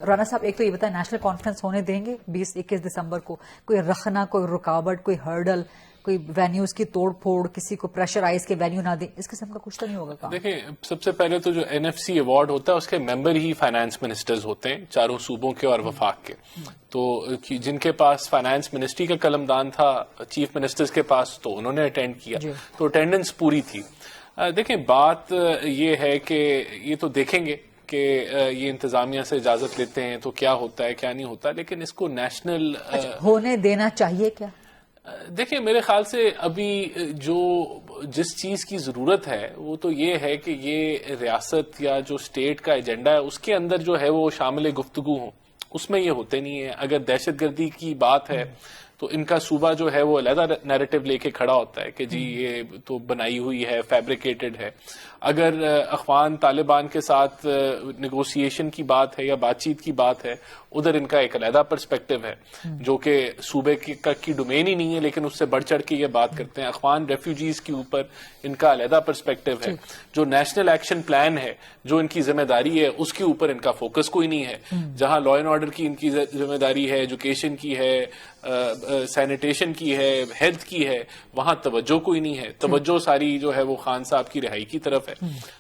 رانا صاحب ایک تو یہ بتائیں نیشنل کانفرنس ہونے دیں گے 20-21 دسمبر کو؟ کوئی رخنا، کوئی رکاوٹ، کوئی ہرڈل، کوئی وینیوز کی توڑ پھوڑ، کسی کو پریشرائز کے وینیو نہ دیں، اس قسم کا کچھ تو نہیں ہوگا کام؟ دیکھیں، سب سے پہلے تو جو NFC ایوارڈ ہوتا ہے اس کے ممبر ہی فائنانس منسٹرز ہوتے ہیں، چاروں صوبوں کے اور وفاق کے. تو جن کے پاس فائنانس منسٹری کا قلمدان تھا چیف منسٹرز کے پاس، تو انہوں نے اٹینڈ کیا، تو اٹینڈنس پوری تھی. دیکھیں، بات یہ ہے کہ یہ تو دیکھیں گے کہ یہ انتظامیہ سے اجازت لیتے ہیں تو کیا ہوتا ہے کیا نہیں ہوتا، لیکن اس کو نیشنل ہونے دینا چاہیے کیا؟ دیکھیں، میرے خیال سے ابھی جس چیز کی ضرورت ہے وہ تو یہ ہے کہ یہ ریاست یا جو اسٹیٹ کا ایجنڈا ہے اس کے اندر جو ہے وہ شامل گفتگو ہوں. اس میں یہ ہوتے نہیں ہے. اگر دہشت گردی کی بات ہے تو ان کا صوبہ جو ہے وہ علیحدہ نیریٹو لے کے کھڑا ہوتا ہے کہ جی یہ تو بنائی ہوئی ہے، فیبریکیٹڈ ہے. اگر اخوان طالبان کے ساتھ نیگوسیشن کی بات ہے یا بات چیت کی بات ہے، ادھر ان کا ایک علیحدہ پرسپیکٹو ہے جو کہ صوبے کی ڈومین ہی نہیں ہے، لیکن اس سے بڑھ چڑھ کے یہ بات کرتے ہیں. اخوان ریفیوجیز کے اوپر ان کا علیحدہ پرسپیکٹو ہے. جو نیشنل ایکشن پلان ہے، جو ان کی ذمہ داری ہے، اس کے اوپر ان کا فوکس کوئی نہیں ہے. جہاں لا اینڈ آرڈر کی ان کی ذمہ داری ہے، ایجوکیشن کی ہے، سینیٹیشن کی ہے، ہیلتھ کی ہے، وہاں توجہ کوئی نہیں ہے. توجہ ساری جو ہے وہ خان صاحب کی رہائی کی طرف ہے.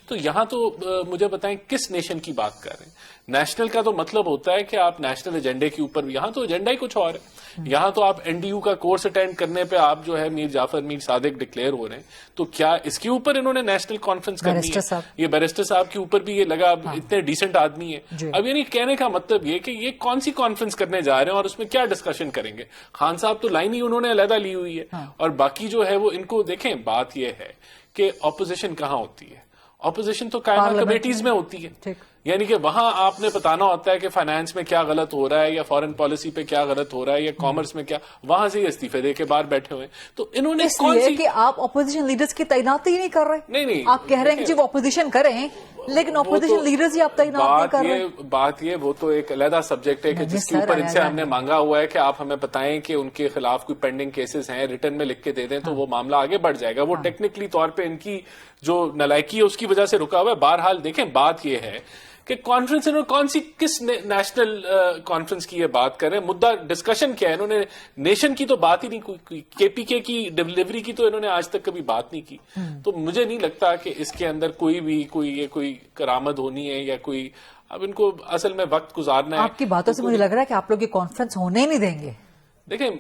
تو یہاں تو مجھے بتائیں کس نیشن کی بات کر رہے ہیں؟ نیشنل کا تو مطلب ہوتا ہے کہ آپ نیشنل ایجنڈے کے اوپر، یہاں تو ایجنڈا ہی کچھ اور ہے. یہاں تو آپ NDU کا کورس اٹینڈ کرنے پہ آپ جو ہے میر جعفر میر صادق ڈکلیئر ہو رہے ہیں. تو کیا اس کے اوپر انہوں نے نیشنل کانفرنس کرنی ہے؟ یہ بیرسٹر صاحب کے اوپر بھی یہ لگا، اتنے ڈیسنٹ آدمی ہیں. اب یعنی کہنے کا مطلب یہ کہ یہ کون سی کانفرنس کرنے جا رہے ہیں اور اس میں کیا ڈسکشن کریں گے؟ خان صاحب تو لائن ہی انہوں نے علیحدہ لی ہوئی ہے. اور باقی جو ہے وہ ان کو دیکھیں، بات یہ ہے کہ اپوزیشن کہاں ہوتی ہے؟ اپوزیشن تو قائمہ کمیٹیز میں ہوتی ہے. یعنی کہ وہاں آپ نے بتانا ہوتا ہے کہ فائنانس میں کیا غلط ہو رہا ہے، یا فارن پالیسی پہ کیا غلط ہو رہا ہے، یا کامرس میں کیا. وہاں سے یہ استعفے دے کے باہر بیٹھے ہوئے. تو انہوں نے اس لیے کہ آپ اپوزیشن لیڈرز کی تعیناتی ہی نہیں کر رہے. نہیں، آپ کہہ رہے ہیں کہ وہ اپوزیشن کریں، لیکن اپوزیشن لیڈرز ہی آپ تعینات نہیں کر رہے. بات یہ وہ تو ایک علیحدہ سبجیکٹ ہے کہ جس کے اوپر ان سے ہم نے مانگا ہوا ہے کہ آپ ہمیں بتائیں کہ ان کے خلاف کوئی پینڈنگ کیسز ہیں، ریٹرن میں لکھ کے دے دیں تو وہ معاملہ آگے بڑھ جائے گا. وہ ٹیکنیکلی طور پہ ان کی جو نالائکی ہے اس کی وجہ سے رکا ہوا ہے. بہرحال دیکھیں، بات یہ ہے کہ کانفرنس انہوں نے کون سی، کس نیشنل کانفرنس کی یہ بات کر رہے ہیں؟ مدعا ڈسکشن کیا ہے؟ انہوں نے نیشن کی تو بات ہی نہیں، کوئی KPK کی ڈیلیوری کی تو انہوں نے آج تک کبھی بات نہیں کی. تو مجھے نہیں لگتا کہ اس کے اندر کوئی کرامت ہونی ہے یا کوئی. اب ان کو اصل میں وقت گزارنا ہے. آپ کی باتوں سے مجھے لگ رہا ہے کہ آپ لوگ یہ کانفرنس ہونے ہی نہیں دیں گے. دیکھیں،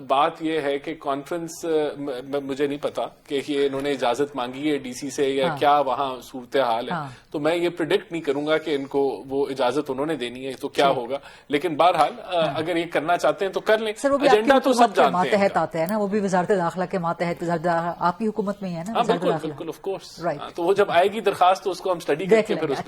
بات یہ ہے کہ کانفرنس مجھے نہیں پتا کہ یہ انہوں نے اجازت مانگی ہے DC سے یا کیا وہاں صورتحال ہے. تو میں یہ پریڈکٹ نہیں کروں گا کہ ان کو وہ اجازت انہوں نے دینی ہے تو کیا ہوگا. لیکن بہرحال اگر یہ کرنا چاہتے ہیں تو کر لیں. ایجنڈا تو سب جانتے ہیں. ماتحت آتے ہیں نا، وہ بھی وزارت داخلہ کے ماتحت، آپ کی حکومت میں ہی ہے نا. بالکل، آف کورس. تو وہ جب آئے گی درخواست تو اس کو ہم اسٹڈی کر کے پھر اس کو